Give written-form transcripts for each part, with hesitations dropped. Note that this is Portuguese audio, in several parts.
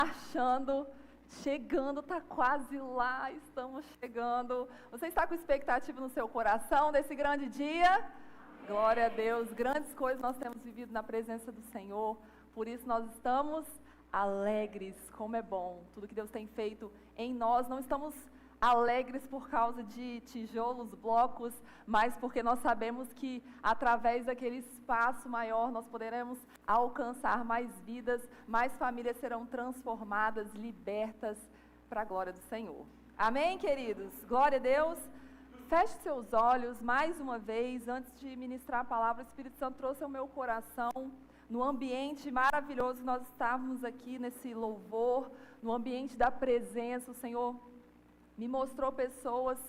marchando, chegando, está quase lá, estamos chegando. Você está com expectativa no seu coração desse grande dia? Glória a Deus, grandes coisas nós temos vivido na presença do Senhor, por isso nós estamos alegres, como é bom, tudo que Deus tem feito em nós. Não estamos alegres por causa de tijolos, blocos, mas porque nós sabemos que através daquele espaço maior nós poderemos alcançar mais vidas, mais famílias serão transformadas, libertas para a glória do Senhor. Amém, queridos? Glória a Deus. Feche seus olhos mais uma vez, antes de ministrar a palavra. O Espírito Santo trouxe ao meu coração, no ambiente maravilhoso que nós estávamos aqui, nesse louvor, no ambiente da presença, o Senhor me mostrou pessoas,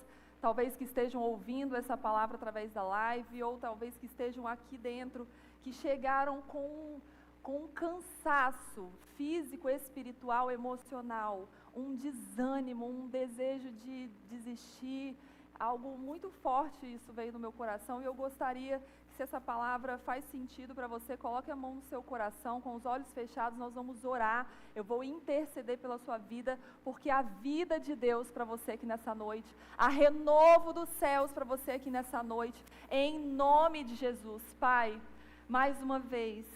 talvez que estejam ouvindo essa palavra através da live, ou talvez que estejam aqui dentro, que chegaram com um cansaço físico, espiritual, emocional, um desânimo, um desejo de desistir. Algo muito forte isso veio no meu coração e eu gostaria que, se essa palavra faz sentido para você, coloque a mão no seu coração, com os olhos fechados, nós vamos orar, eu vou interceder pela sua vida, porque a vida de Deus para você aqui nessa noite, a renovo dos céus para você aqui nessa noite, em nome de Jesus. Pai, mais uma vez,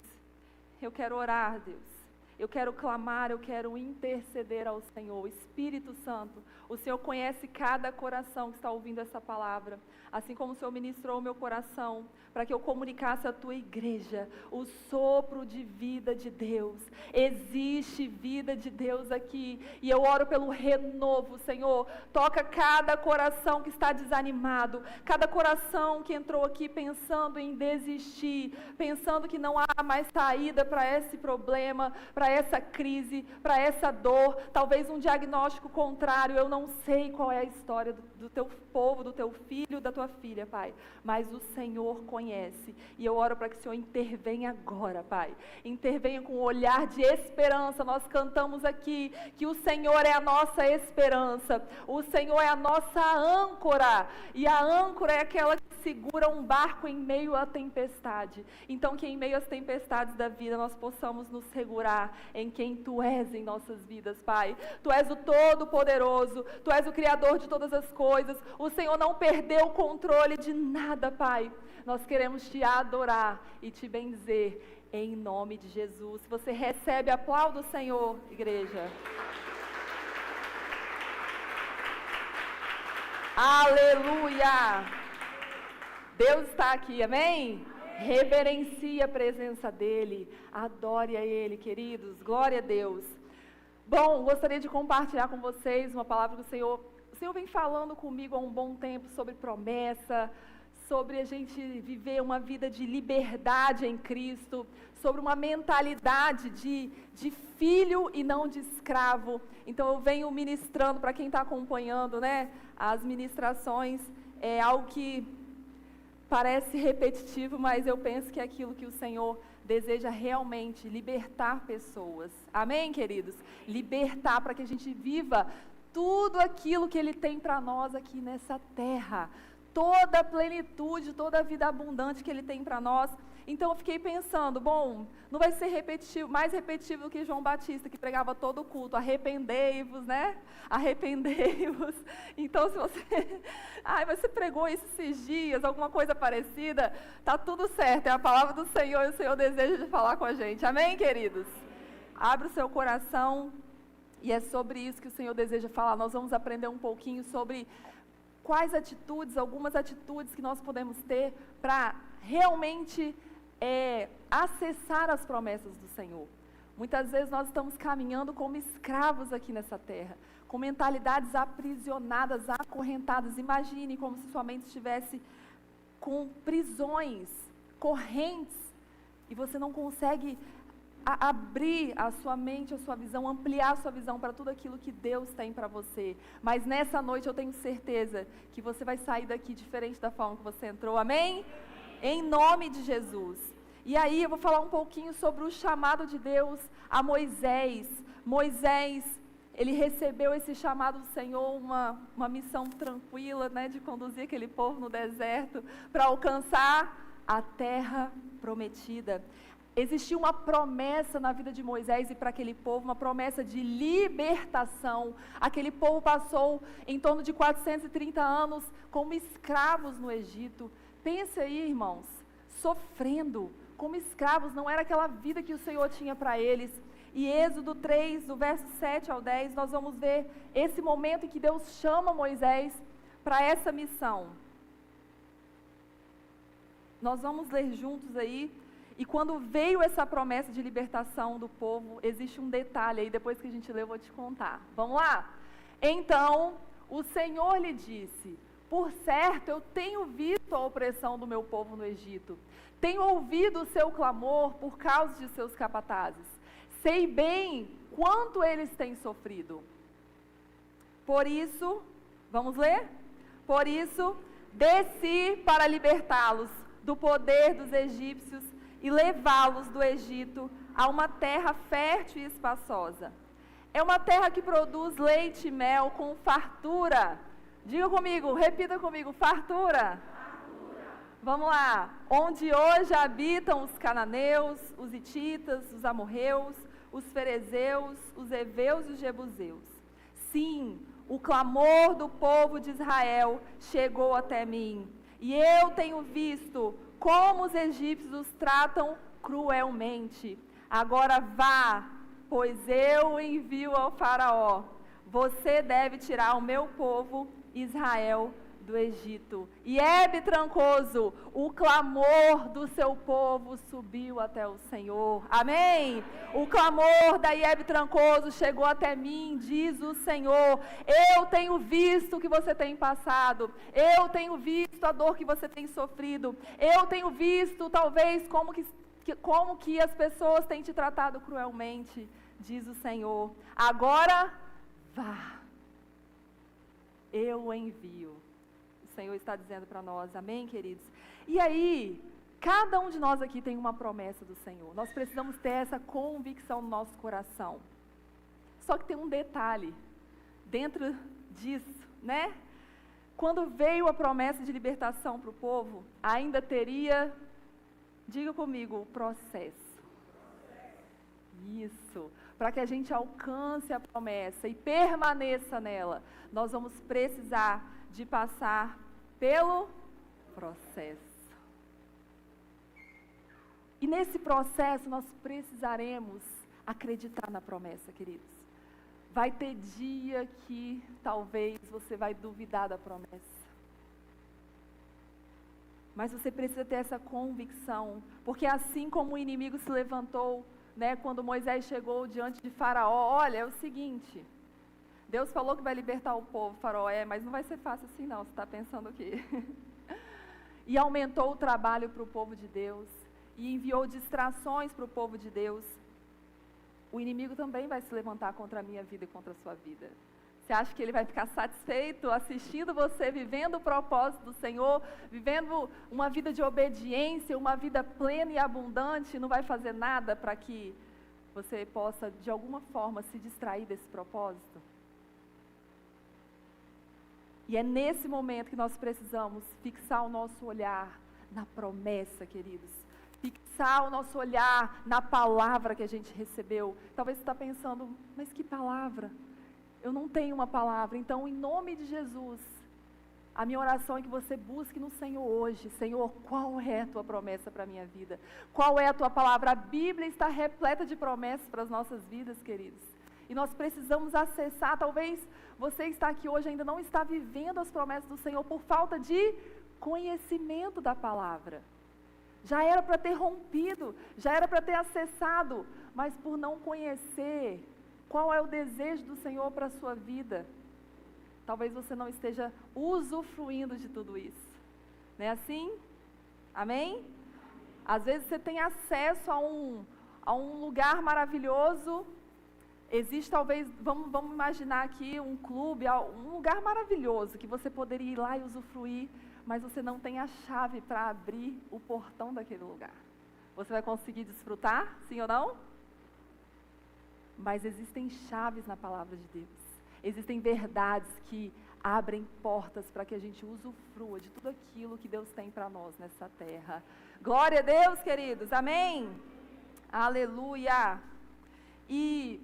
eu quero orar, Deus. Eu quero clamar, eu quero interceder ao Senhor. Espírito Santo, o Senhor conhece cada coração que está ouvindo essa palavra. Assim como o Senhor ministrou o meu coração, para que eu comunicasse à tua igreja o sopro de vida de Deus. Existe vida de Deus aqui. E eu oro pelo renovo, Senhor. Toca cada coração que está desanimado. Cada coração que entrou aqui pensando em desistir. Pensando que não há mais saída para esse problema, para essa crise, para essa dor, talvez um diagnóstico contrário. Eu não sei qual é a história do teu povo, do teu filho, da tua filha, Pai, mas o Senhor conhece, e eu oro para que o Senhor intervenha agora, Pai, intervenha com um olhar de esperança. Nós cantamos aqui que o Senhor é a nossa esperança, o Senhor é a nossa âncora, e a âncora é aquela que segura um barco em meio à tempestade. Então que em meio às tempestades da vida nós possamos nos segurar em quem Tu és em nossas vidas, Pai. Tu és o Todo-Poderoso, Tu és o Criador de todas as coisas, o Senhor não perdeu o controle de nada, Pai. Nós queremos Te adorar e Te benzer em nome de Jesus. Se você recebe, aplauda o Senhor, igreja. Aleluia! Deus está aqui, amém? Reverencie a presença dEle, adore a Ele, queridos, glória a Deus. Bom, gostaria de compartilhar com vocês uma palavra que o Senhor vem falando comigo há um bom tempo sobre promessa, sobre a gente viver uma vida de liberdade em Cristo, sobre uma mentalidade de filho e não de escravo. Então eu venho ministrando, para quem está acompanhando, né, as ministrações, é algo que parece repetitivo, mas eu penso que é aquilo que o Senhor deseja realmente, libertar pessoas. Amém, queridos? Libertar para que a gente viva tudo aquilo que Ele tem para nós aqui nessa terra. Toda a plenitude, toda a vida abundante que Ele tem para nós. Então eu fiquei pensando, bom, não vai ser repetitivo, mais repetitivo do que João Batista, que pregava todo o culto, arrependei-vos, né? Arrependei-vos. Então se você, você pregou isso esses dias, alguma coisa parecida, tá tudo certo, é a palavra do Senhor e o Senhor deseja de falar com a gente. Amém, queridos? Abre o seu coração e é sobre isso que o Senhor deseja falar. Nós vamos aprender um pouquinho sobre quais atitudes, algumas atitudes que nós podemos ter para realmente acessar as promessas do Senhor. Muitas vezes nós estamos caminhando como escravos aqui nessa terra, com mentalidades aprisionadas, acorrentadas. Imagine como se sua mente estivesse com prisões, correntes, e você não consegue abrir a sua mente, a sua visão, ampliar a sua visão para tudo aquilo que Deus tem para você. Mas nessa noite eu tenho certeza que você vai sair daqui diferente da forma que você entrou. Amém? Em nome de Jesus. E aí eu vou falar um pouquinho sobre o chamado de Deus a Moisés. Moisés, ele recebeu esse chamado do Senhor, uma missão tranquila, né, de conduzir aquele povo no deserto para alcançar a terra prometida. Existia uma promessa na vida de Moisés e para aquele povo, uma promessa de libertação. Aquele povo passou em torno de 430 anos como escravos no Egito. Pense aí, irmãos, sofrendo como escravos, não era aquela vida que o Senhor tinha para eles. E Êxodo 3, do verso 7 ao 10, nós vamos ver esse momento em que Deus chama Moisés para essa missão. Nós vamos ler juntos aí. E quando veio essa promessa de libertação do povo, existe um detalhe aí, depois que a gente lê eu vou te contar. Vamos lá? Então, o Senhor lhe disse: por certo, eu tenho visto a opressão do meu povo no Egito. Tenho ouvido o seu clamor por causa de seus capatazes. Sei bem quanto eles têm sofrido. Por isso, vamos ler? Por isso, desci para libertá-los do poder dos egípcios e levá-los do Egito a uma terra fértil e espaçosa. É uma terra que produz leite e mel com fartura. Diga comigo, repita comigo, fartura. Vamos lá. Onde hoje habitam os cananeus, os hititas, os amorreus, os ferezeus, os heveus e os jebuseus. Sim, o clamor do povo de Israel chegou até mim, e eu tenho visto como os egípcios os tratam cruelmente. Agora vá, pois eu o envio ao faraó. Você deve tirar o meu povo Israel do Egito. E Hebe Trancoso, o clamor do seu povo subiu até o Senhor. Amém? O clamor da Hebe Trancoso chegou até mim, diz o Senhor. Eu tenho visto o que você tem passado. Eu tenho visto a dor que você tem sofrido. Eu tenho visto, talvez, como que as pessoas têm te tratado cruelmente, diz o Senhor. Agora, vá. Eu o envio. O Senhor está dizendo para nós, amém, queridos? E aí, cada um de nós aqui tem uma promessa do Senhor. Nós precisamos ter essa convicção no nosso coração. Só que tem um detalhe dentro disso, né? Quando veio a promessa de libertação para o povo, ainda teria, diga comigo, o processo. Isso. Para que a gente alcance a promessa e permaneça nela, nós vamos precisar de passar pelo processo. E nesse processo nós precisaremos acreditar na promessa, queridos. Vai ter dia que talvez você vai duvidar da promessa. Mas você precisa ter essa convicção, porque assim como o inimigo se levantou, né, quando Moisés chegou diante de Faraó, olha, é o seguinte, Deus falou que vai libertar o povo, Faraó, mas não vai ser fácil assim não, você está pensando o quê? E aumentou o trabalho para o povo de Deus, e enviou distrações para o povo de Deus. O inimigo também vai se levantar contra a minha vida e contra a sua vida. Você acha que ele vai ficar satisfeito assistindo você, vivendo o propósito do Senhor, vivendo uma vida de obediência, uma vida plena e abundante, não vai fazer nada para que você possa, de alguma forma, se distrair desse propósito? E é nesse momento que nós precisamos fixar o nosso olhar na promessa, queridos. Fixar o nosso olhar na palavra que a gente recebeu. Talvez você está pensando, mas que palavra? Eu não tenho uma palavra. Então, em nome de Jesus, a minha oração é que você busque no Senhor hoje. Senhor, qual é a tua promessa para a minha vida? Qual é a tua palavra? A Bíblia está repleta de promessas para as nossas vidas, queridos. E nós precisamos acessar. Talvez você está aqui hoje ainda não está vivendo as promessas do Senhor por falta de conhecimento da palavra. Já era para ter rompido, já era para ter acessado, mas por não conhecer qual é o desejo do Senhor para a sua vida, talvez você não esteja usufruindo de tudo isso. Não é assim? Amém? Às vezes você tem acesso a um lugar maravilhoso. Existe talvez, vamos imaginar aqui um clube, um lugar maravilhoso que você poderia ir lá e usufruir, mas você não tem a chave para abrir o portão daquele lugar. Você vai conseguir desfrutar, sim ou não? Mas existem chaves na palavra de Deus. Existem verdades que abrem portas para que a gente usufrua de tudo aquilo que Deus tem para nós nessa terra. Glória a Deus, queridos, amém? Aleluia! E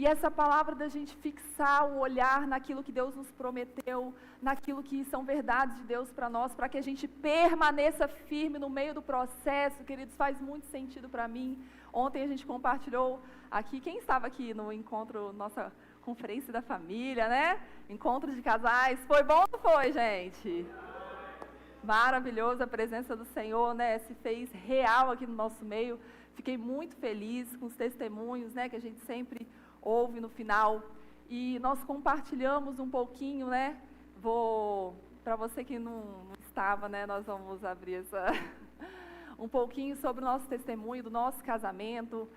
essa palavra da gente fixar o olhar naquilo que Deus nos prometeu, naquilo que são verdades de Deus para nós, para que a gente permaneça firme no meio do processo, queridos, faz muito sentido para mim. Ontem a gente compartilhou aqui, quem estava aqui no encontro, nossa conferência da família, né? Encontro de casais, foi bom ou não foi, gente? Maravilhoso, a presença do Senhor, né? Se fez real aqui no nosso meio. Fiquei muito feliz com os testemunhos, né? Que a gente sempre ouve no final, e nós compartilhamos um pouquinho, né? Para você que não estava, né? Nós vamos abrir um pouquinho sobre o nosso testemunho, do nosso casamento,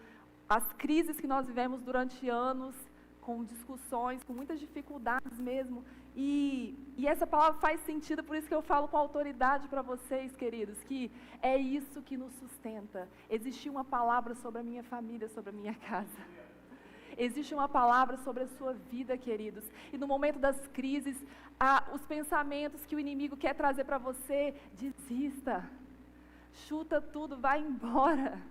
as crises que nós vivemos durante anos, com discussões, com muitas dificuldades mesmo, e essa palavra faz sentido, por isso que eu falo com autoridade para vocês, queridos, que é isso que nos sustenta. Existe uma palavra sobre a minha família, sobre a minha casa. Existe uma palavra sobre a sua vida, queridos. E no momento das crises, os pensamentos que o inimigo quer trazer para você, desista. Chuta tudo, vai embora.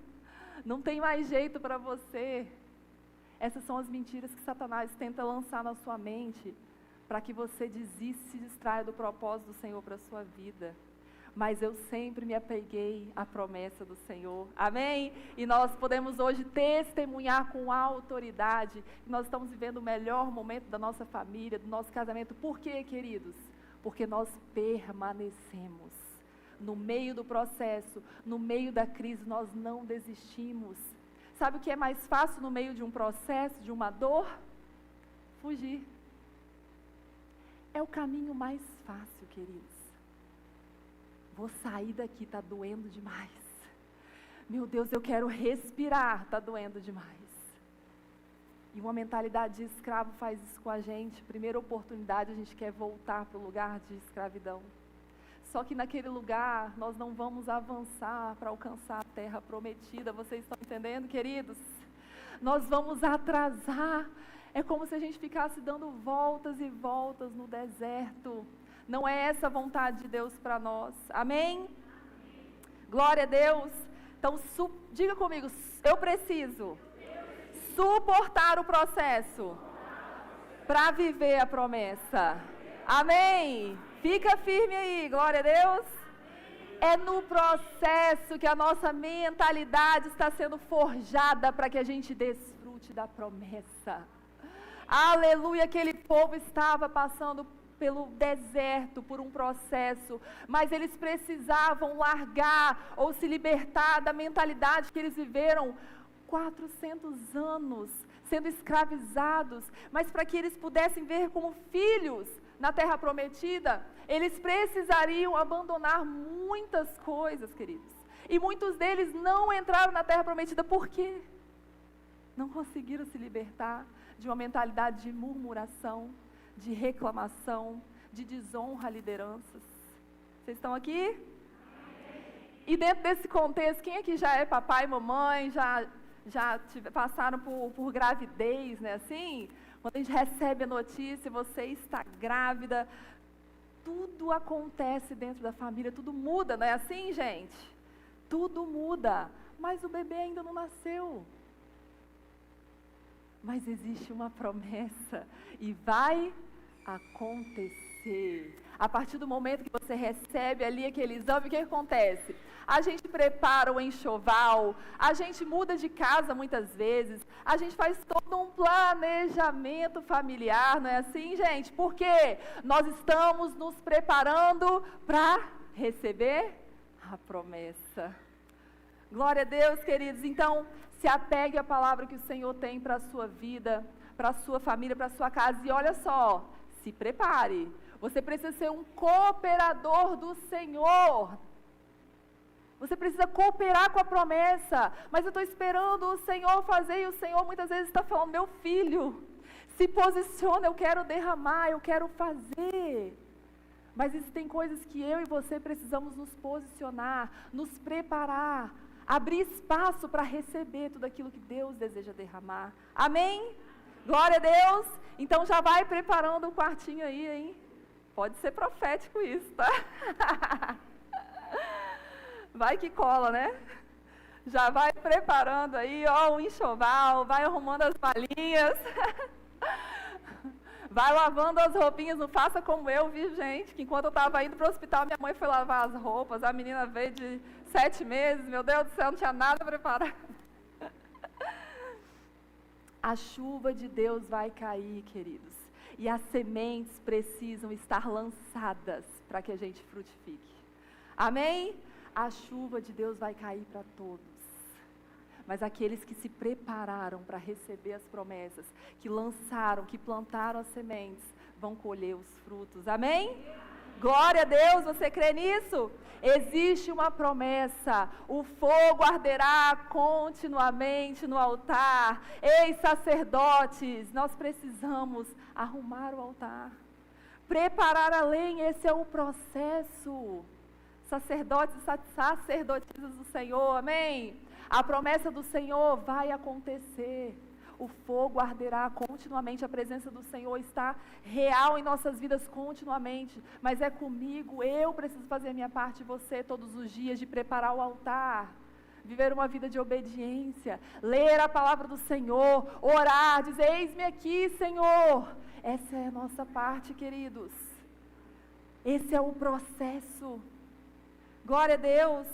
Não tem mais jeito para você. Essas são as mentiras que Satanás tenta lançar na sua mente, para que você desista e se distraia do propósito do Senhor para a sua vida. Mas eu sempre me apeguei à promessa do Senhor, amém? E nós podemos hoje testemunhar com autoridade que nós estamos vivendo o melhor momento da nossa família, do nosso casamento. Por quê, queridos? Porque nós permanecemos no meio do processo, no meio da crise, nós não desistimos. Sabe o que é mais fácil no meio de um processo, de uma dor? Fugir. É o caminho mais fácil, queridos. Vou sair daqui, está doendo demais. Meu Deus, eu quero respirar, está doendo demais. E uma mentalidade de escravo faz isso com a gente. Primeira oportunidade, a gente quer voltar para o lugar de escravidão. Só que naquele lugar, nós não vamos avançar para alcançar a terra prometida. Vocês estão entendendo, queridos? Nós vamos atrasar. É como se a gente ficasse dando voltas e voltas no deserto. Não é essa a vontade de Deus para nós. Amém? Glória a Deus. Então, diga comigo, eu preciso suportar o processo para viver a promessa. Amém? Fica firme aí, glória a Deus. É no processo que a nossa mentalidade está sendo forjada para que a gente desfrute da promessa. Aleluia, aquele povo estava passando pelo deserto, por um processo, mas eles precisavam largar ou se libertar da mentalidade que eles viveram 400 anos sendo escravizados, mas para que eles pudessem ver como filhos na terra prometida, eles precisariam abandonar muitas coisas, queridos, e muitos deles não entraram na terra prometida, por quê? Não conseguiram se libertar de uma mentalidade de murmuração, de reclamação, de desonra a lideranças. Vocês estão aqui? E dentro desse contexto, quem aqui já é papai e mamãe, já passaram por gravidez, né? Assim, quando a gente recebe a notícia, você está grávida, tudo acontece dentro da família, tudo muda, não é assim, gente? Tudo muda, mas o bebê ainda não nasceu. Mas existe uma promessa e vai acontecer. A partir do momento que você recebe ali aquele exame, o que acontece? A gente prepara o enxoval, a gente muda de casa muitas vezes, a gente faz todo um planejamento familiar, não é assim, gente? Porque nós estamos nos preparando para receber a promessa. Glória a Deus, queridos. Então, se apegue à palavra que o Senhor tem para a sua vida, para a sua família, para a sua casa. E olha só, se prepare. Você precisa ser um cooperador do Senhor. Você precisa cooperar com a promessa. Mas eu estou esperando o Senhor fazer, e o Senhor muitas vezes está falando, meu filho, se posiciona, eu quero derramar, eu quero fazer. Mas existem coisas que eu e você precisamos nos posicionar, nos preparar, abrir espaço para receber tudo aquilo que Deus deseja derramar. Amém? Glória a Deus. Então já vai preparando o quartinho aí, hein? Pode ser profético isso, tá? Vai que cola, né? Já vai preparando aí, ó, o enxoval, vai arrumando as malinhas. Vai lavando as roupinhas, não faça como eu, vi, gente, que enquanto eu estava indo para o hospital, minha mãe foi lavar as roupas, a menina veio de 7 meses, meu Deus do céu, não tinha nada preparado. A chuva de Deus vai cair, queridos, e as sementes precisam estar lançadas para que a gente frutifique. Amém? A chuva de Deus vai cair para todos. Mas aqueles que se prepararam para receber as promessas, que lançaram, que plantaram as sementes, vão colher os frutos. Amém? Glória a Deus, você crê nisso? Existe uma promessa, o fogo arderá continuamente no altar. Ei, sacerdotes, nós precisamos arrumar o altar, preparar a lenha, esse é o processo. Sacerdotes e sacerdotisas do Senhor, amém? A promessa do Senhor vai acontecer. O fogo arderá continuamente. A presença do Senhor está real em nossas vidas continuamente. Mas é comigo, eu preciso fazer a minha parte, você todos os dias, de preparar o altar. Viver uma vida de obediência. Ler a palavra do Senhor. Orar, dizer, eis-me aqui, Senhor. Essa é a nossa parte, queridos. Esse é o processo. Glória a Deus.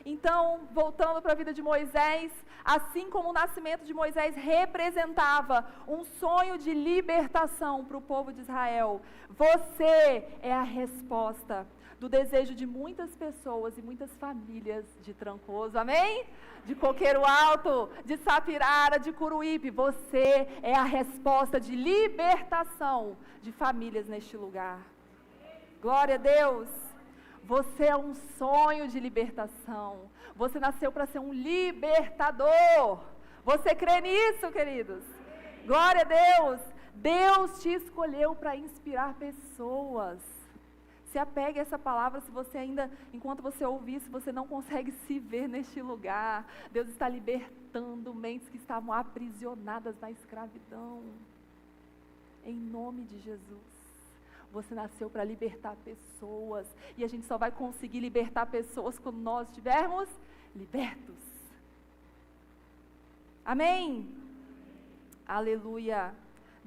Então, voltando para a vida de Moisés, assim como o nascimento de Moisés representava um sonho de libertação para o povo de Israel, você é a resposta do desejo de muitas pessoas e muitas famílias de Trancoso, amém? De Coqueiro Alto, de Sapirara, de Curuípe, você é a resposta de libertação de famílias neste lugar. Glória a Deus. Você é um sonho de libertação. Você nasceu para ser um libertador. Você crê nisso, queridos? Glória a Deus. Deus te escolheu para inspirar pessoas. Se apegue a essa palavra, se você ainda, enquanto você ouvir, se você não consegue se ver neste lugar. Deus está libertando mentes que estavam aprisionadas na escravidão. Em nome de Jesus. Você nasceu para libertar pessoas. E a gente só vai conseguir libertar pessoas quando nós estivermos libertos. Amém? Aleluia.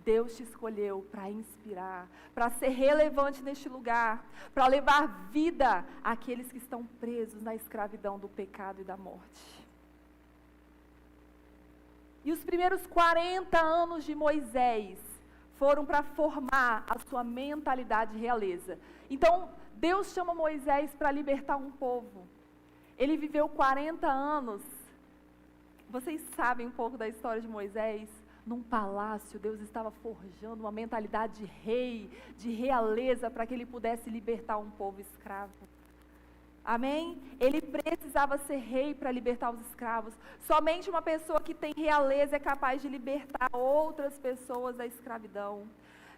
Deus te escolheu para inspirar, para ser relevante neste lugar, para levar vida àqueles que estão presos na escravidão do pecado e da morte. E os primeiros 40 anos de Moisés foram para formar a sua mentalidade de realeza. Então, Deus chama Moisés para libertar um povo. Ele viveu 40 anos. Vocês sabem um pouco da história de Moisés? Num palácio, Deus estava forjando uma mentalidade de rei, de realeza, para que ele pudesse libertar um povo escravo. Amém? Ele precisava ser rei para libertar os escravos. Somente uma pessoa que tem realeza é capaz de libertar outras pessoas da escravidão.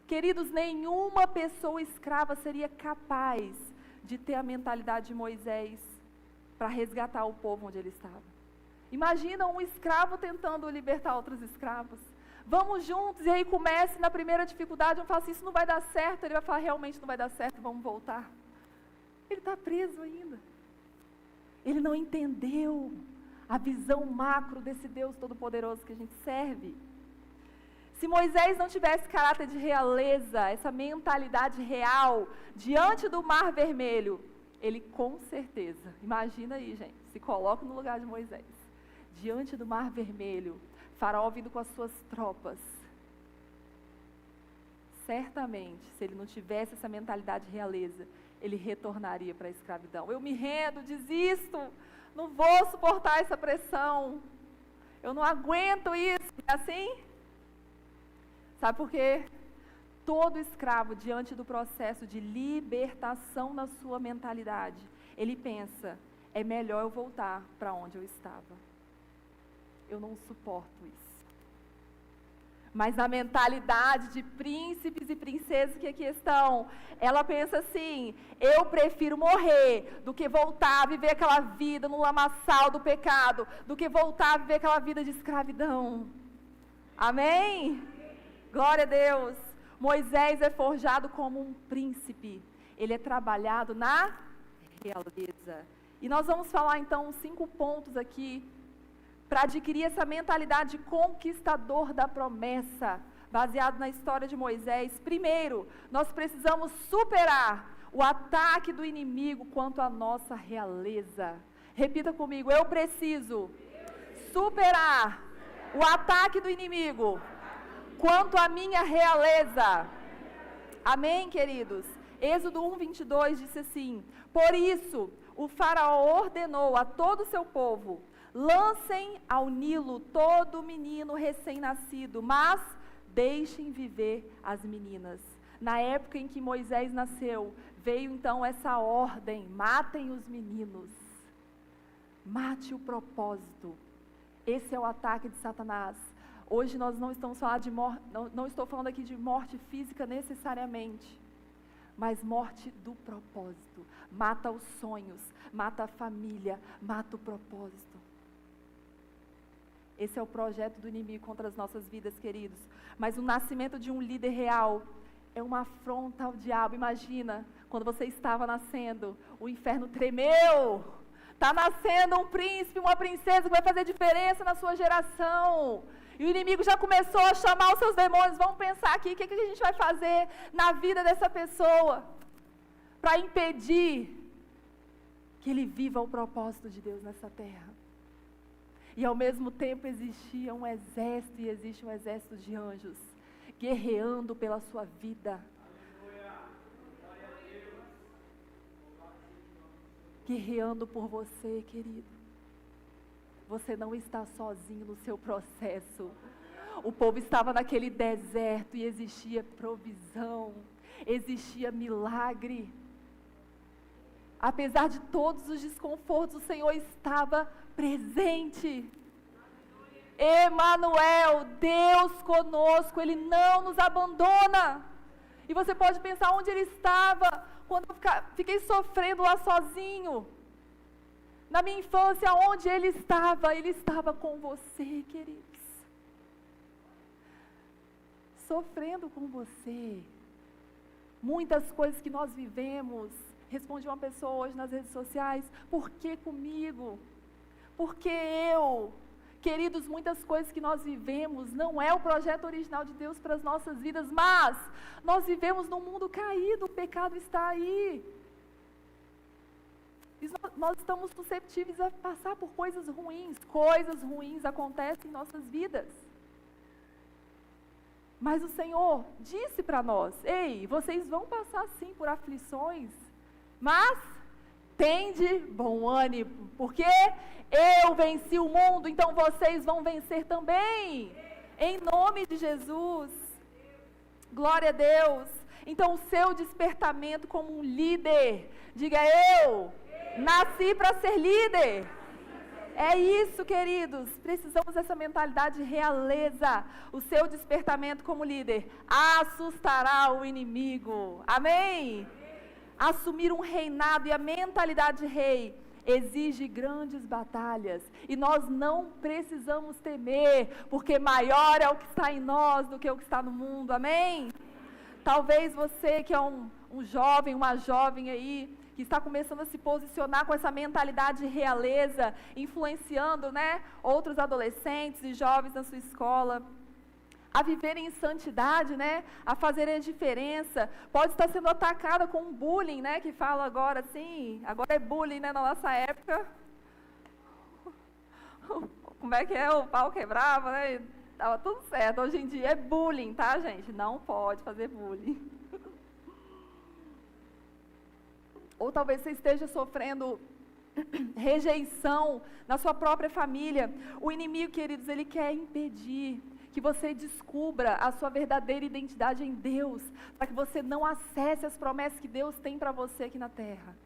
Queridos, nenhuma pessoa escrava seria capaz de ter a mentalidade de Moisés para resgatar o povo onde ele estava. Imagina um escravo tentando libertar outros escravos. Vamos juntos, e aí comece na primeira dificuldade, eu falo assim, isso não vai dar certo. Ele vai falar, realmente não vai dar certo, vamos voltar. Ele está preso ainda. Ele não entendeu a visão macro desse Deus Todo-Poderoso que a gente serve. Se Moisés não tivesse caráter de realeza, essa mentalidade real, diante do Mar Vermelho, ele com certeza, imagina aí, gente, se coloca no lugar de Moisés, diante do Mar Vermelho, Faraó vindo com as suas tropas. Certamente, se ele não tivesse essa mentalidade de realeza, ele retornaria para a escravidão. Eu me rendo, desisto, não vou suportar essa pressão, eu não aguento isso, é assim? Sabe por quê? Todo escravo, diante do processo de libertação na sua mentalidade, ele pensa, é melhor eu voltar para onde eu estava. Eu não suporto isso. Mas a mentalidade de príncipes e princesas que aqui estão, ela pensa assim, eu prefiro morrer do que voltar a viver aquela vida no lamaçal do pecado, do que voltar a viver aquela vida de escravidão. Amém? Glória a Deus. Moisés é forjado como um príncipe, ele é trabalhado na realeza. E nós vamos falar então 5 pontos aqui para adquirir essa mentalidade de conquistador da promessa, baseado na história de Moisés. Primeiro, nós precisamos superar o ataque do inimigo quanto à nossa realeza. Repita comigo: eu preciso superar o ataque do inimigo quanto à minha realeza. Amém, queridos? Êxodo 1:22 disse assim: por isso o faraó ordenou a todo o seu povo: lancem ao Nilo todo menino recém-nascido, mas deixem viver as meninas. Na época em que Moisés nasceu, veio então essa ordem: matem os meninos. Mate o propósito. Esse é o ataque de Satanás. Hoje nós não estamos falando de morte, não estou falando aqui de morte física necessariamente, mas morte do propósito. Mata os sonhos, mata a família, mata o propósito. Esse é o projeto do inimigo contra as nossas vidas, queridos. Mas o nascimento de um líder real é uma afronta ao diabo. Imagina, quando você estava nascendo, o inferno tremeu. Está nascendo um príncipe, uma princesa que vai fazer diferença na sua geração. E o inimigo já começou a chamar os seus demônios. Vamos pensar aqui, o que a gente vai fazer na vida dessa pessoa para impedir que ele viva o propósito de Deus nessa terra. E ao mesmo tempo existia um exército, e existe um exército de anjos guerreando pela sua vida. Guerreando por você, querido. Você não está sozinho no seu processo. O povo estava naquele deserto e existia provisão, existia milagre. Apesar de todos os desconfortos, o Senhor estava presente. Emanuel, Deus conosco, Ele não nos abandona. E você pode pensar onde Ele estava quando eu fiquei sofrendo lá sozinho. Na minha infância, onde Ele estava com você, queridos. Sofrendo com você. Muitas coisas que nós vivemos. Respondi uma pessoa hoje nas redes sociais: por que comigo? Por que eu? Queridos, muitas coisas que nós vivemos não é o projeto original de Deus para as nossas vidas, mas nós vivemos num mundo caído, o pecado está aí. Nós estamos suscetíveis a passar por coisas ruins acontecem em nossas vidas. Mas o Senhor disse para nós: ei, vocês vão passar sim por aflições, mas tende bom ânimo, porque eu venci o mundo, então vocês vão vencer também, em nome de Jesus. Glória a Deus. Então o seu despertamento como um líder, diga: eu nasci para ser líder. É isso, queridos, precisamos dessa mentalidade de realeza. O seu despertamento como líder assustará o inimigo. Amém? Assumir um reinado e a mentalidade de rei exige grandes batalhas, e nós não precisamos temer, porque maior é o que está em nós do que o que está no mundo. Amém? Talvez você que é um jovem, uma jovem aí, que está começando a se posicionar com essa mentalidade de realeza, influenciando, outros adolescentes e jovens na sua escola, a viverem em santidade, a fazerem a diferença. Pode estar sendo atacada com um bullying, que fala agora assim, agora é bullying, na nossa época, como é que é, o pau quebrava, estava tudo certo. Hoje em dia é bullying, tá, gente? Não pode fazer bullying. Ou talvez você esteja sofrendo rejeição na sua própria família. O inimigo, queridos, ele quer impedir que você descubra a sua verdadeira identidade em Deus, para que você não acesse as promessas que Deus tem para você aqui na terra.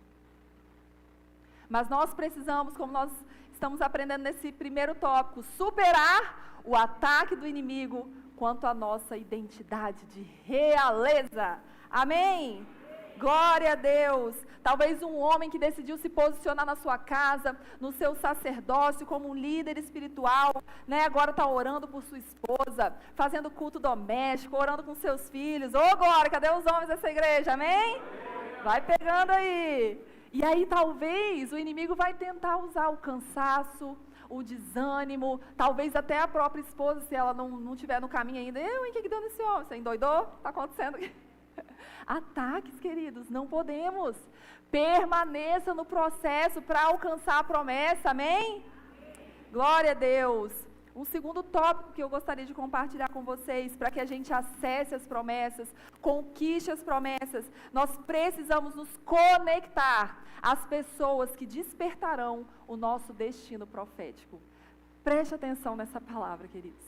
Mas nós precisamos, como nós estamos aprendendo nesse primeiro tópico, superar o ataque do inimigo quanto à nossa identidade de realeza. Amém? Glória a Deus. Talvez um homem que decidiu se posicionar na sua casa, no seu sacerdócio, como um líder espiritual, agora está orando por sua esposa, fazendo culto doméstico, orando com seus filhos. Ô, glória, cadê os homens dessa igreja? Amém? Vai pegando aí. E aí talvez o inimigo vai tentar usar o cansaço, o desânimo, talvez até a própria esposa, se ela não estiver no caminho ainda. O que deu nesse homem? Você endoidou? Está acontecendo? Ataques, queridos, não podemos. Permaneça no processo para alcançar a promessa, amém? Glória a Deus. Um segundo tópico que eu gostaria de compartilhar com vocês, para que a gente acesse as promessas, conquiste as promessas, nós precisamos nos conectar às pessoas que despertarão o nosso destino profético. Preste atenção nessa palavra, queridos.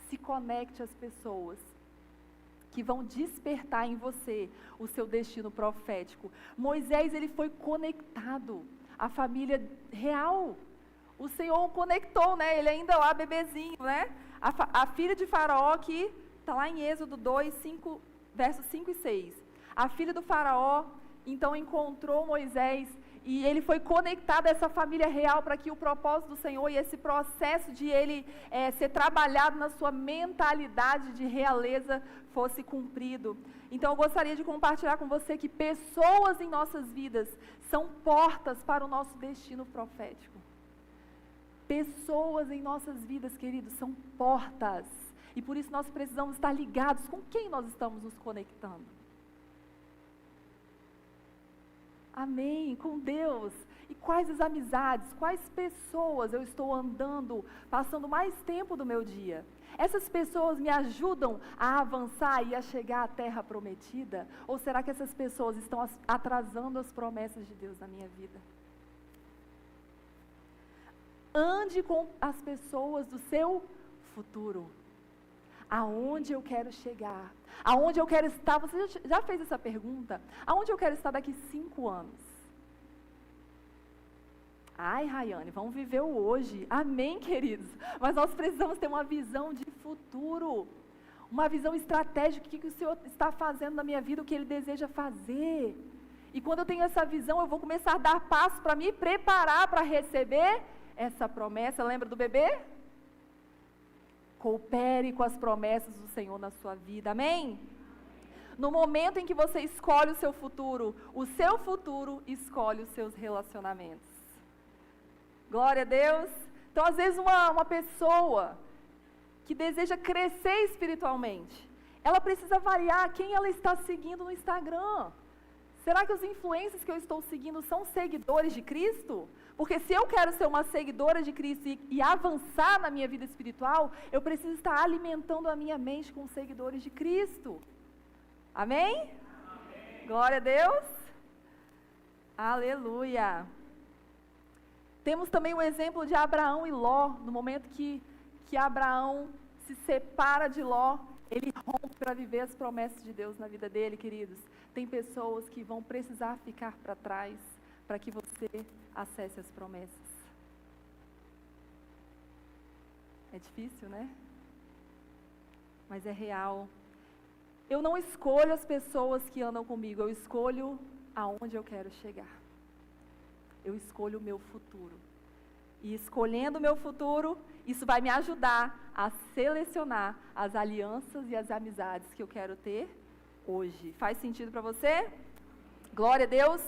Se conecte às pessoas que vão despertar em você o seu destino profético. Moisés, ele foi conectado à família real. O Senhor o conectou, né? Ele ainda lá bebezinho, né? A filha de Faraó, que está lá em Êxodo 2, versos 5 e 6. A filha do Faraó, então, encontrou Moisés e ele foi conectado a essa família real para que o propósito do Senhor e esse processo de ele ser trabalhado na sua mentalidade de realeza fosse cumprido. Então, eu gostaria de compartilhar com você que pessoas em nossas vidas são portas para o nosso destino profético. Pessoas em nossas vidas, queridos, são portas. E por isso nós precisamos estar ligados com quem nós estamos nos conectando. Amém, com Deus. E quais as amizades, quais pessoas eu estou andando, passando mais tempo do meu dia? Essas pessoas me ajudam a avançar e a chegar à terra prometida? Ou será que essas pessoas estão atrasando as promessas de Deus na minha vida? Ande com as pessoas do seu futuro. Aonde eu quero chegar? Aonde eu quero estar? Você já fez essa pergunta? Aonde eu quero estar daqui 5 anos? Ai, Rayane, vamos viver o hoje. Amém, queridos? Mas nós precisamos ter uma visão de futuro. Uma visão estratégica. O que o Senhor está fazendo na minha vida? O que Ele deseja fazer? E quando eu tenho essa visão, eu vou começar a dar passos para me preparar para receber essa promessa. Lembra do bebê? Coopere com as promessas do Senhor na sua vida, amém? No momento em que você escolhe o seu futuro escolhe os seus relacionamentos. Glória a Deus. Então, às vezes, uma pessoa que deseja crescer espiritualmente, ela precisa variar quem ela está seguindo no Instagram. Será que os influencers que eu estou seguindo são seguidores de Cristo? Porque se eu quero ser uma seguidora de Cristo e avançar na minha vida espiritual, eu preciso estar alimentando a minha mente com seguidores de Cristo. Amém? Amém. Glória a Deus. Aleluia. Temos também o exemplo de Abraão e Ló. No momento que Abraão se separa de Ló, ele rompe para viver as promessas de Deus na vida dele, queridos. Tem pessoas que vão precisar ficar para trás para que você acesse as promessas. É difícil, né? Mas é real. Eu não escolho as pessoas que andam comigo, eu escolho aonde eu quero chegar. Eu escolho o meu futuro. E escolhendo o meu futuro, isso vai me ajudar a selecionar as alianças e as amizades que eu quero ter hoje. Faz sentido para você? Glória a Deus.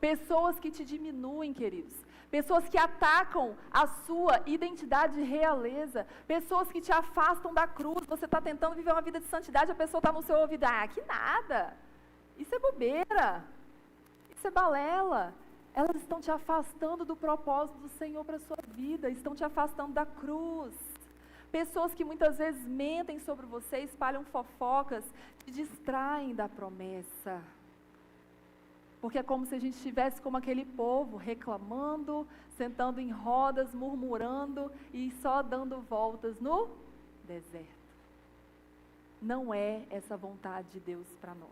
Pessoas que te diminuem, queridos. Pessoas que atacam a sua identidade de realeza. Pessoas que te afastam da cruz. Você está tentando viver uma vida de santidade, a pessoa está no seu ouvido. Ah, que nada. Isso é bobeira. Isso é balela. Elas estão te afastando do propósito do Senhor para a sua vida. Estão te afastando da cruz. Pessoas que muitas vezes mentem sobre você, espalham fofocas, te distraem da promessa. Porque é como se a gente estivesse como aquele povo, reclamando, sentando em rodas, murmurando e só dando voltas no deserto. Não é essa vontade de Deus para nós.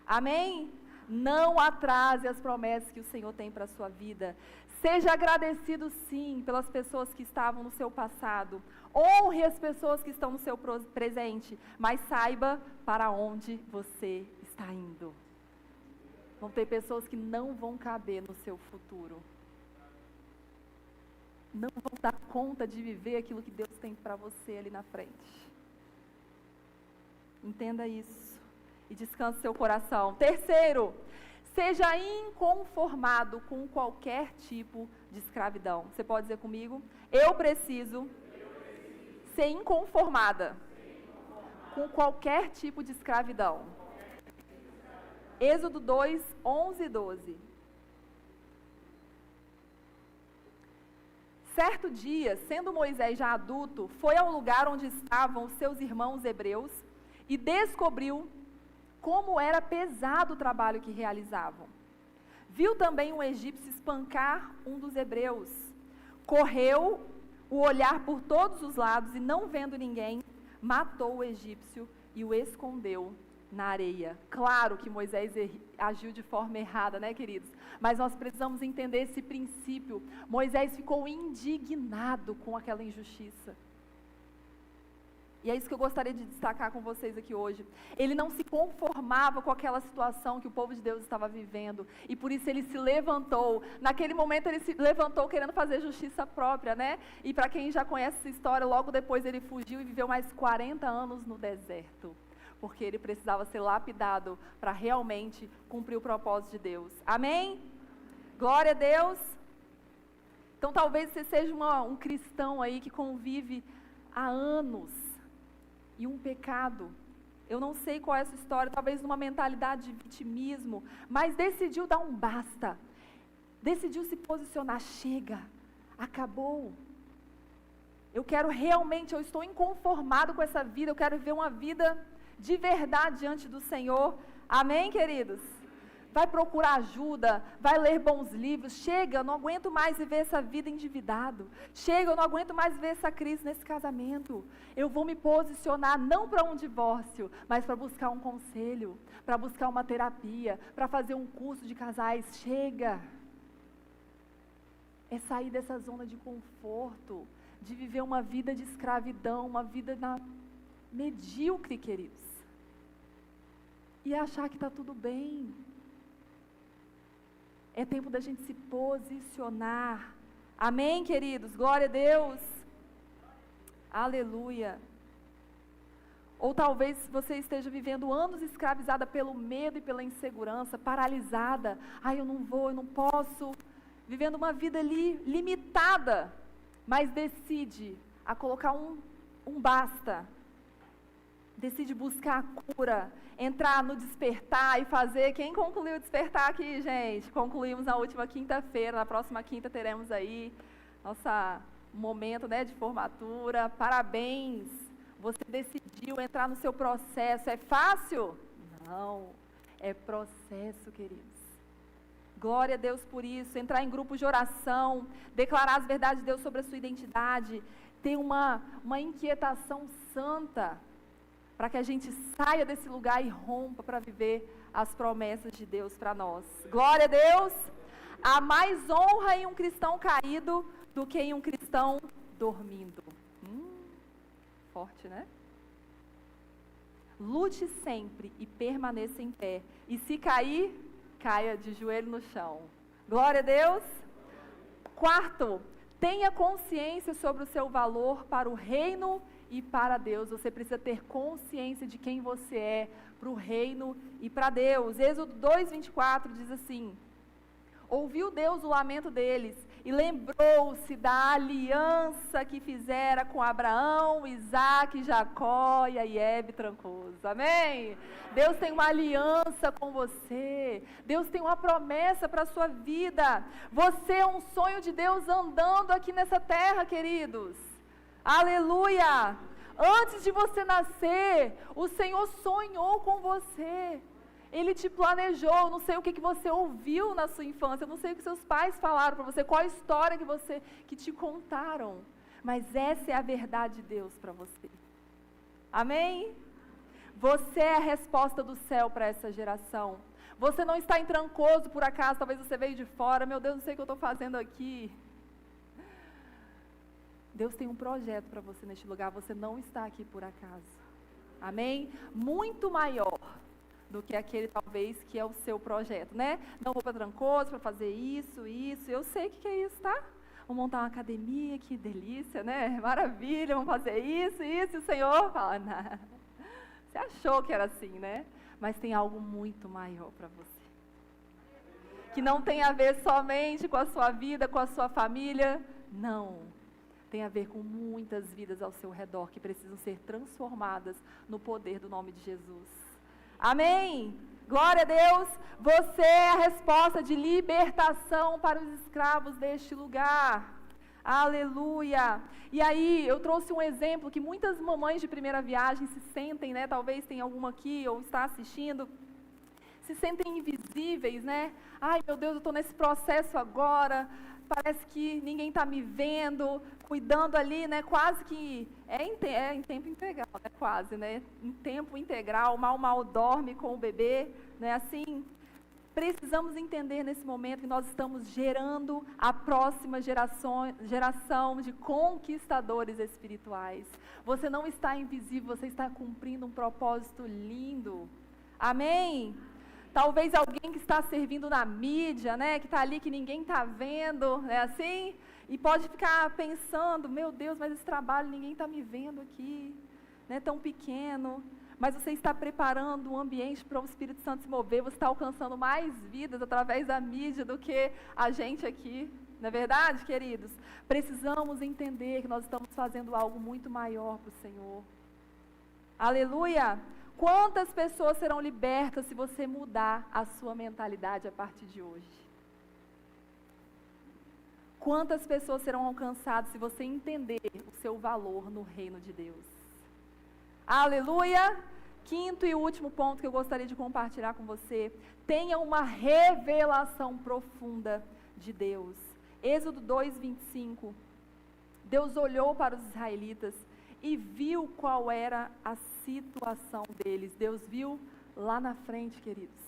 Amém? Não atrase as promessas que o Senhor tem para a sua vida. Seja agradecido, sim, pelas pessoas que estavam no seu passado. Honre as pessoas que estão no seu presente. Mas saiba para onde você está indo. Vão ter pessoas que não vão caber no seu futuro. Não vão dar conta de viver aquilo que Deus tem para você ali na frente. Entenda isso. E descanse seu coração. Terceiro, seja inconformado com qualquer tipo de escravidão. Você pode dizer comigo? Eu preciso ser inconformada com qualquer tipo de escravidão. Êxodo 2, 11 e 12. Certo dia, sendo Moisés já adulto, foi ao lugar onde estavam os seus irmãos hebreus e descobriu como era pesado o trabalho que realizavam. Viu também um egípcio espancar um dos hebreus. Correu o olhar por todos os lados e, não vendo ninguém, matou o egípcio e o escondeu na areia. Claro que Moisés agiu de forma errada, né, queridos? Mas nós precisamos entender esse princípio. Moisés ficou indignado com aquela injustiça. E é isso que eu gostaria de destacar com vocês aqui hoje. Ele não se conformava com aquela situação que o povo de Deus estava vivendo. E por isso ele se levantou. Naquele momento ele se levantou querendo fazer justiça própria, né? E para quem já conhece essa história, logo depois ele fugiu e viveu mais 40 anos no deserto. Porque ele precisava ser lapidado para realmente cumprir o propósito de Deus. Amém? Glória a Deus. Então talvez você seja um cristão aí que convive há anos e um pecado. Eu não sei qual é essa história, talvez numa mentalidade de vitimismo, mas decidiu dar um basta. Decidiu se posicionar, chega, acabou. Eu estou inconformado com essa vida, eu quero viver uma vida de verdade diante do Senhor. Amém, queridos? Vai procurar ajuda, vai ler bons livros. Chega, eu não aguento mais viver essa vida endividado. Chega, eu não aguento mais viver essa crise nesse casamento. Eu vou me posicionar não para um divórcio, mas para buscar um conselho, para buscar uma terapia, para fazer um curso de casais. Chega. É sair dessa zona de conforto, de viver uma vida de escravidão, uma vida medíocre, queridos. E achar que está tudo bem. É tempo da gente se posicionar. Amém, queridos? Glória a Deus. Aleluia. Ou talvez você esteja vivendo anos escravizada pelo medo e pela insegurança, paralisada. Ai, eu não vou, eu não posso. Vivendo uma vida limitada. Mas decide a colocar um basta. Decide buscar a cura, entrar no despertar e fazer. Quem concluiu o despertar aqui, gente? Concluímos na última quinta-feira, na próxima quinta teremos aí nosso momento, né, de formatura. Parabéns, você decidiu entrar no seu processo. É fácil? Não, é processo, queridos. Glória a Deus por isso. Entrar em grupos de oração, declarar as verdades de Deus sobre a sua identidade, ter uma inquietação santa, para que a gente saia desse lugar e rompa para viver as promessas de Deus para nós. Glória a Deus! Há mais honra em um cristão caído do que em um cristão dormindo. Forte, né? Lute sempre e permaneça em pé. E se cair, caia de joelho no chão. Glória a Deus! Quarto, tenha consciência sobre o seu valor para o reino e para Deus. Você precisa ter consciência de quem você é para o reino e para Deus. Êxodo 2:24 diz assim: ouviu Deus o lamento deles e lembrou-se da aliança que fizera com Abraão, Isaque, Jacó e Aiebe Trancoso. Amém? Deus tem uma aliança com você. Deus tem uma promessa para a sua vida. Você é um sonho de Deus andando aqui nessa terra, queridos. Aleluia! Antes de você nascer, o Senhor sonhou com você. Ele te planejou. Eu não sei o que você ouviu na sua infância, eu não sei o que seus pais falaram para você, qual a história que te contaram. Mas essa é a verdade de Deus para você. Amém? Você é a resposta do céu para essa geração. Você não está em Trancoso por acaso, talvez você veio de fora. Meu Deus, não sei o que eu estou fazendo aqui. Deus tem um projeto para você neste lugar, você não está aqui por acaso. Amém? Muito maior do que aquele talvez que é o seu projeto, né? Não vou para Trancoso para fazer isso. Eu sei o que é isso, tá? Vamos montar uma academia, que delícia, né? Maravilha, vamos fazer isso. E o Senhor fala, não. Você achou que era assim, né? Mas tem algo muito maior para você. que não tem a ver somente com a sua vida, com a sua família. Não. Tem a ver com muitas vidas ao seu redor que precisam ser transformadas no poder do nome de Jesus. Amém? Glória a Deus. Você é a resposta de libertação para os escravos deste lugar. Aleluia. E aí, eu trouxe um exemplo que muitas mamães de primeira viagem se sentem, né? Talvez tem alguma aqui ou está assistindo. Se sentem invisíveis, né? Ai, meu Deus, eu estou nesse processo agora. Parece que ninguém está me vendo, cuidando ali, né? Quase que em tempo integral, né? Quase, né? Em tempo integral, mal dorme com o bebê, né? Assim, precisamos entender nesse momento que nós estamos gerando a próxima geração de conquistadores espirituais. Você não está invisível, você está cumprindo um propósito lindo. Amém? Talvez alguém que está servindo na mídia, né, que está ali que ninguém está vendo, né, assim, e pode ficar pensando, meu Deus, mas esse trabalho ninguém está me vendo aqui, né, tão pequeno, mas você está preparando um ambiente para o Espírito Santo se mover, você está alcançando mais vidas através da mídia do que a gente aqui, não é verdade, queridos? Precisamos entender que nós estamos fazendo algo muito maior para o Senhor. Aleluia! Quantas pessoas serão libertas se você mudar a sua mentalidade a partir de hoje? Quantas pessoas serão alcançadas se você entender o seu valor no reino de Deus? Aleluia! Quinto e último ponto que eu gostaria de compartilhar com você. Tenha uma revelação profunda de Deus. Êxodo 2:25. Deus olhou para os israelitas e viu qual era a situação deles. Deus viu lá na frente, queridos.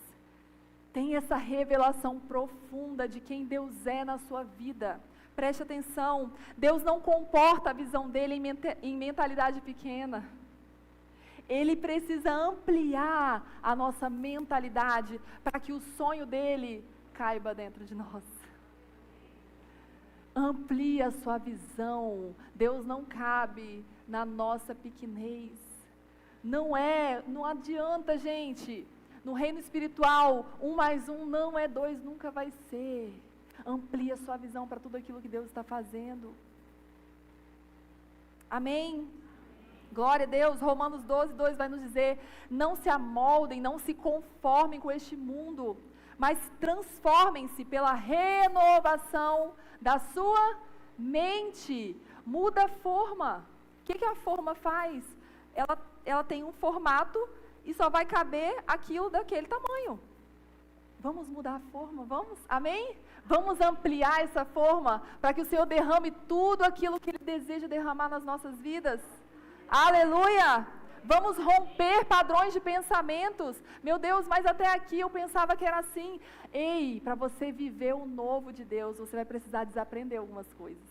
Tem essa revelação profunda de quem Deus é na sua vida. Preste atenção, Deus não comporta a visão dele em mentalidade pequena. Ele precisa ampliar a nossa mentalidade para que o sonho dele caiba dentro de nós. Amplie a sua visão. Deus não cabe na nossa pequenez. Não adianta, gente. No reino espiritual, 1 mais 1 não é 2, nunca vai ser. Amplie a sua visão para tudo aquilo que Deus está fazendo. Amém? Glória a Deus. Romanos 12:2 vai nos dizer: não se amoldem, não se conformem com este mundo, mas transformem-se pela renovação da sua mente. Muda a forma. O que a forma faz? Ela tem um formato e só vai caber aquilo daquele tamanho. Vamos mudar a forma, vamos? Amém? Vamos ampliar essa forma para que o Senhor derrame tudo aquilo que Ele deseja derramar nas nossas vidas. Aleluia! Vamos romper padrões de pensamentos. Meu Deus, mas até aqui eu pensava que era assim. Ei, para você viver o novo de Deus, você vai precisar desaprender algumas coisas.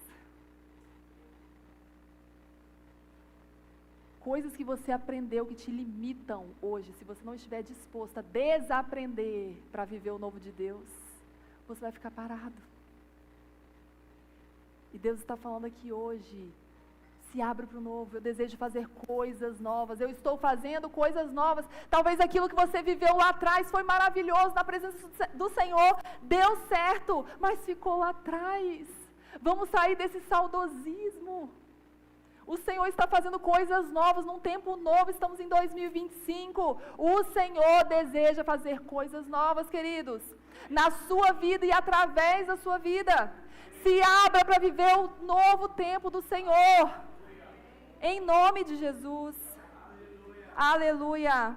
Coisas que você aprendeu que te limitam hoje, se você não estiver disposto a desaprender para viver o novo de Deus, você vai ficar parado. E Deus está falando aqui hoje: se abre para o novo. Eu desejo fazer coisas novas. Eu estou fazendo coisas novas. Talvez aquilo que você viveu lá atrás foi maravilhoso na presença do Senhor, deu certo, mas ficou lá atrás. Vamos sair desse saudosismo. O Senhor está fazendo coisas novas num tempo novo. Estamos em 2025. O Senhor deseja fazer coisas novas, queridos, na sua vida e através da sua vida. Se abra para viver o novo tempo do Senhor. Em nome de Jesus. Aleluia.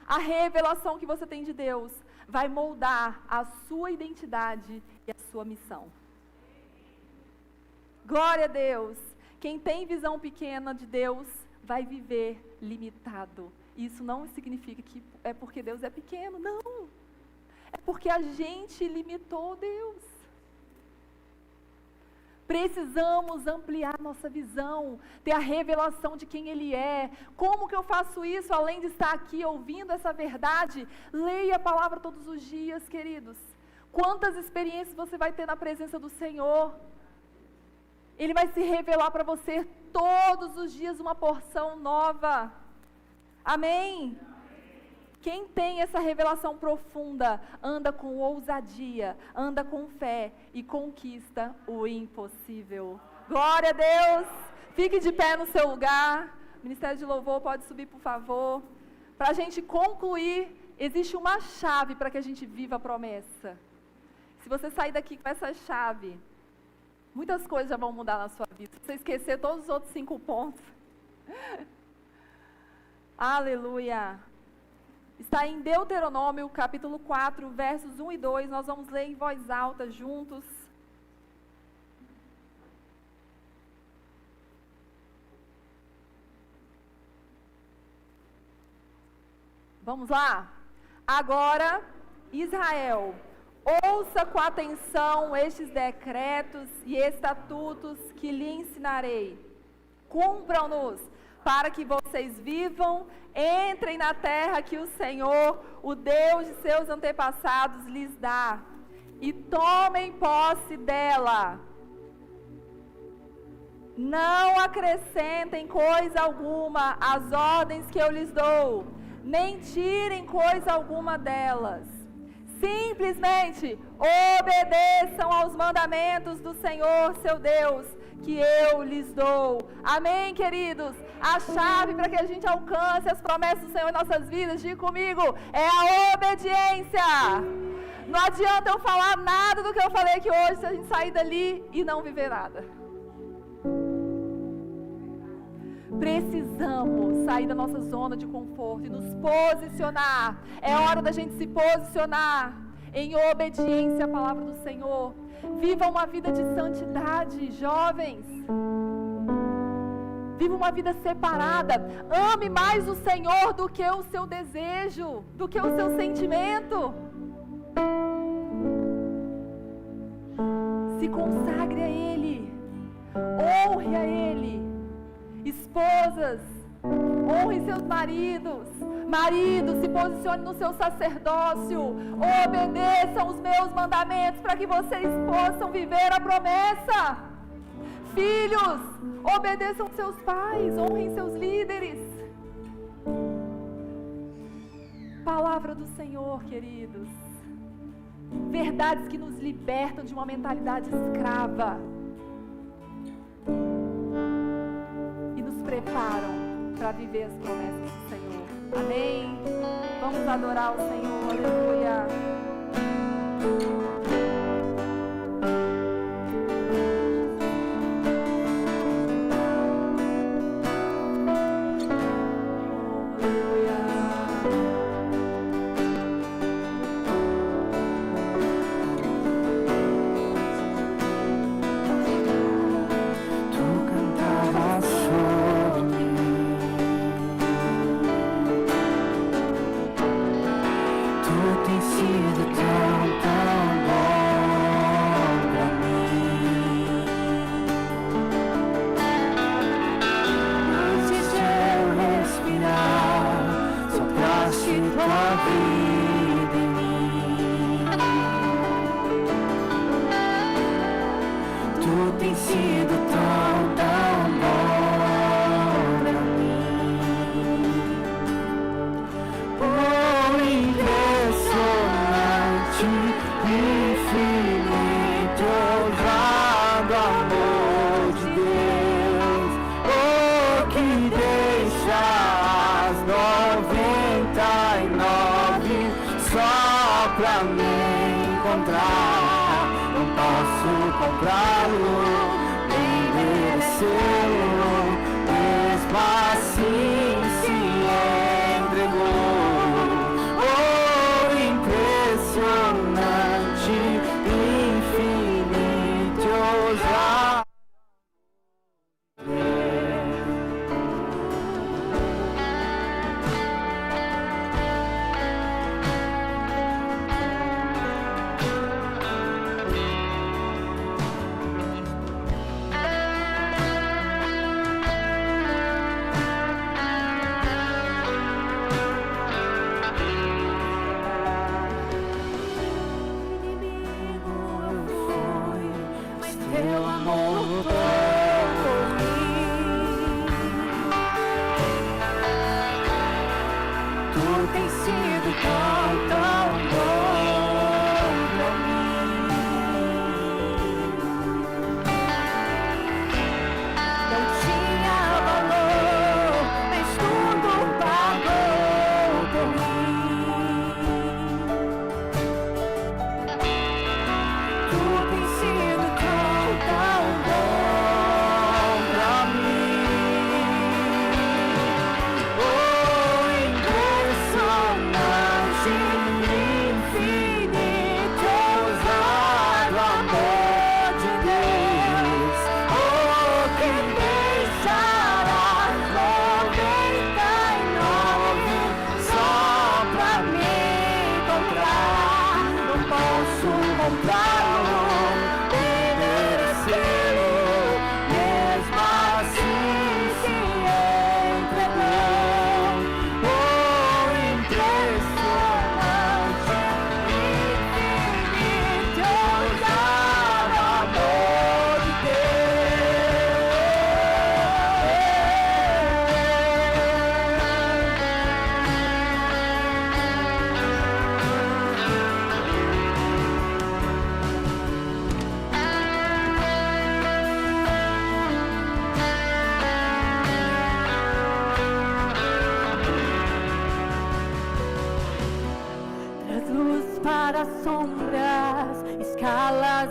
A revelação que você tem de Deus vai moldar a sua identidade e a sua missão. Glória a Deus. Quem tem visão pequena de Deus vai viver limitado. Isso não significa que é porque Deus é pequeno, não. É porque a gente limitou Deus. Precisamos ampliar nossa visão, ter a revelação de quem Ele é. Como que eu faço isso, além de estar aqui ouvindo essa verdade? Leia a palavra todos os dias, queridos. Quantas experiências você vai ter na presença do Senhor? Ele vai se revelar para você todos os dias uma porção nova. Amém? Quem tem essa revelação profunda, anda com ousadia, anda com fé e conquista o impossível. Glória a Deus! Fique de pé no seu lugar. O Ministério de Louvor pode subir, por favor. Para a gente concluir, existe uma chave para que a gente viva a promessa. Se você sair daqui com essa chave, muitas coisas já vão mudar na sua vida. Se você esquecer todos os outros 5 pontos. Aleluia! Está em Deuteronômio, capítulo 4, versos 1 e 2. Nós vamos ler em voz alta juntos. Vamos lá? Agora, Israel, ouça com atenção estes decretos e estatutos que lhe ensinarei. Cumpram-nos, para que vocês vivam, entrem na terra que o Senhor, o Deus de seus antepassados, lhes dá, e tomem posse dela. Não acrescentem coisa alguma às ordens que eu lhes dou, nem tirem coisa alguma delas. Simplesmente obedeçam aos mandamentos do Senhor, seu Deus, que eu lhes dou. Amém, queridos? A chave para que a gente alcance as promessas do Senhor em nossas vidas, diga comigo, é a obediência. Não adianta eu falar nada do que eu falei aqui hoje se a gente sair dali e não viver nada. Precisamos sair da nossa zona de conforto e nos posicionar. É hora da gente se posicionar em obediência à palavra do Senhor. Viva uma vida de santidade, jovens. Viva uma vida separada. Ame mais o Senhor do que o seu desejo, do que o seu sentimento. Se consagre a Ele. Honre a Ele. Esposas, honrem seus maridos. Maridos, se posicione no seu sacerdócio. Obedeçam os meus mandamentos para que vocês possam viver a promessa. Filhos, obedeçam seus pais, honrem seus líderes. Palavra do Senhor, queridos. Verdades que nos libertam de uma mentalidade escrava e nos preparam para viver as promessas do Senhor. Amém? Vamos adorar o Senhor. Aleluia.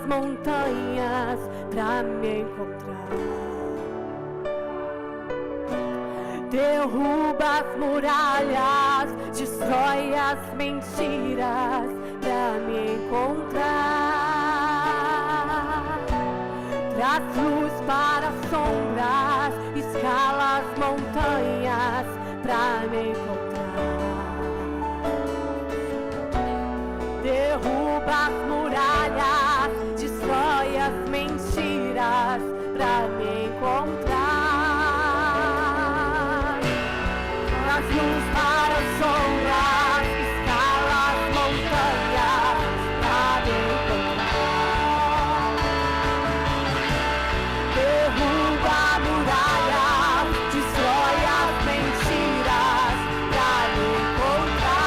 Montanhas pra me encontrar. Derruba as muralhas, destrói as mentiras pra me encontrar. Traz luz para as sombras, escala as montanhas pra me encontrar. Derruba as muralhas, destrói as mentiras pra me encontrar. Traz luz para as sombras, escala as montanhas pra me encontrar. Derruba a muralha, destrói as mentiras pra me encontrar.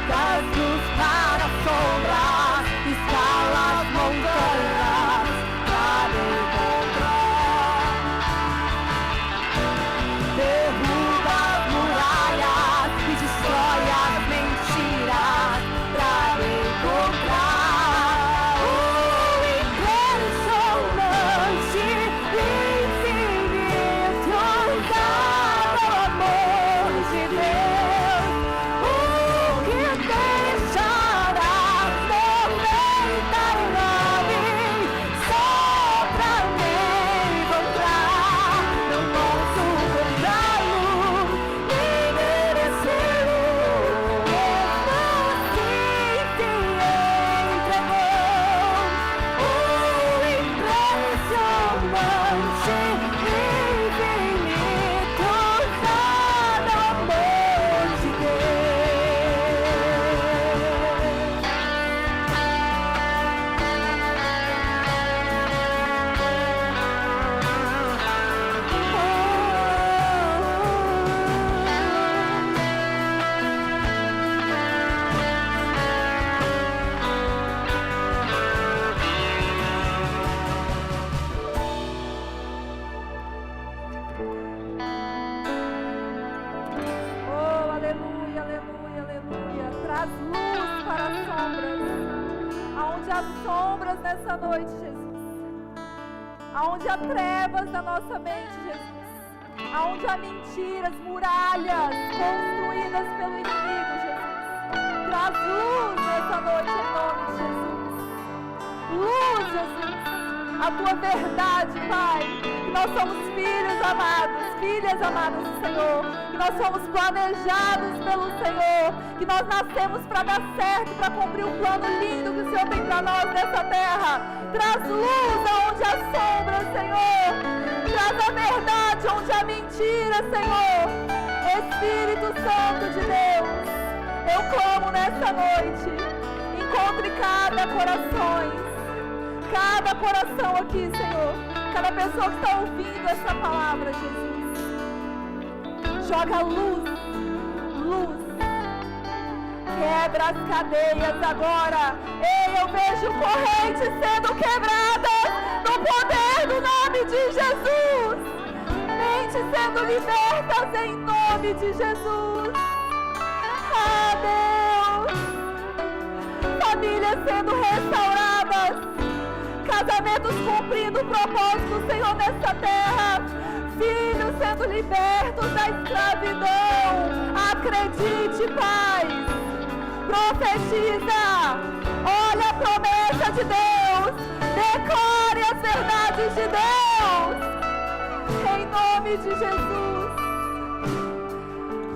Traz luz para as sombras, escala as montanhas pra me encontrar. Derruba as muralhas e destrói as mentiras pra me encontrar. O impressionante, infinito, incansável amor de Deus, o que deixará 99 só pra me encontrar. Não posso comprá-lo, nem merecê-lo, mesmo assim se entregou. O impressionante, infinito, sábio amor de Oh, aleluia, aleluia, aleluia. Traz luz para as sombras. Aonde há sombras nessa noite, Jesus. Aonde há trevas na nossa mente, Jesus. Aonde há mentiras, muralhas construídas pelo inimigo, Jesus. Traz luz nessa noite em nome de Jesus. Luz, Jesus. A tua verdade, Pai. Que nós somos filhos amados, filhas amadas do Senhor. Que nós somos planejados pelo Senhor. Que nós nascemos para dar certo, para cumprir o plano lindo que o Senhor tem para nós nessa terra. Traz luz aonde há sombra, Senhor. Traz a verdade onde há mentira, Senhor. Espírito Santo de Deus, eu clamo nessa noite. Encontre cada coração aqui, Senhor. Cada pessoa que está ouvindo essa palavra, Jesus. Joga luz quebra as cadeias agora. Ei, eu vejo correntes sendo quebradas no poder do nome de Jesus. Mentes sendo libertas em nome de Jesus. Ah, Deus. Famílias sendo restauradas. Casamentos cumprindo o propósito do Senhor nessa terra. Filhos sendo libertos da escravidão. Acredite, Pai. Profetiza. Olha a promessa de Deus. Declare as verdades de Deus. Em nome de Jesus.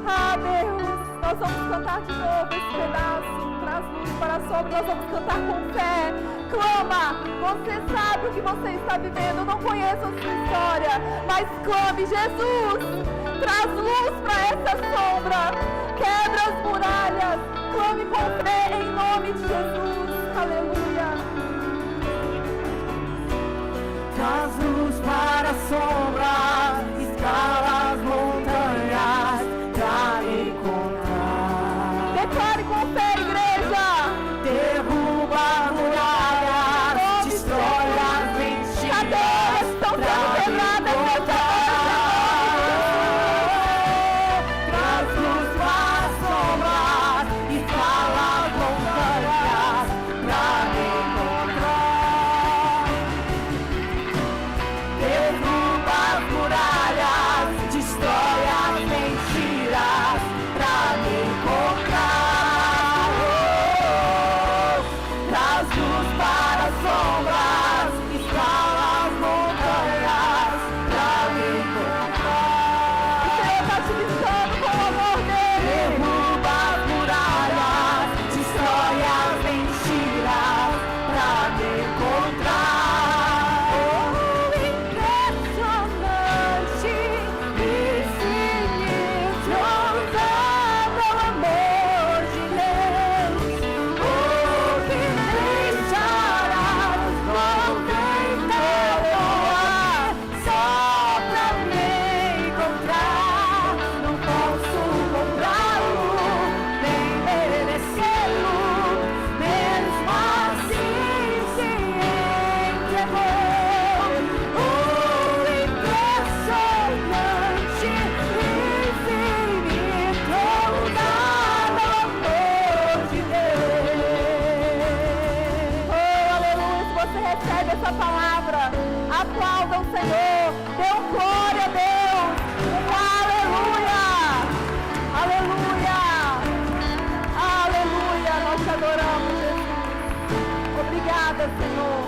Ah, Deus. Nós vamos cantar de novo esse pedaço. Traz luz para a sombra. Nós vamos cantar com fé. Clama. Você sabe o que você está vivendo. Eu não conheço a sua história. Mas clame, Jesus. Traz luz para essa sombra. Quebra as muralhas. Clame com fé em nome de Jesus. Aleluia. Traz luz para a sombra. Escala as montanhas pra encontrar. Declare com fé, igreja. Derruba muralhas, destrói as mentiras. Cadeias estão sendo quebradas nessa Traz luz para a sombra, escala as montanhas pra encontrar. Derruba as muralhas, destrói as mentiras pra me encontrar. Traz luz para as sombras, escala as montanhas pra me encontrar. O Senhor está te visitando com o amor dele. Derruba as muralhas, destrói as mentiras pra me encontrar. Impressionante, infinito, ousável amor de Deus. O que deixarás movimentado só pra me encontrar. Não posso comprá-lo, nem merecê-lo, mesmo assim se entregou. O impressionante, infinito, ousável amor de Deus. Oh, aleluia. Se você recebe essa palavra, aplauda o Senhor. Dê um glória a Deus. Um aleluia. Aleluia. Aleluia. Nós te adoramos, Jesus. Obrigada, Senhor,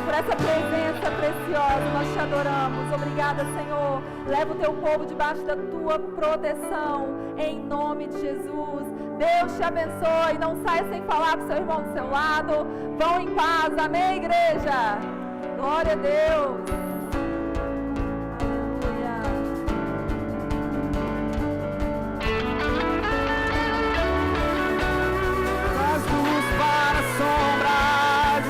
por essa presença preciosa. Nós te adoramos. Obrigada, Senhor. Leva o teu povo debaixo da tua proteção. Em nome de Jesus. Deus te abençoe. Não saia sem falar com seu irmão do seu lado. Vão em paz. Amém, igreja? Glória a Deus.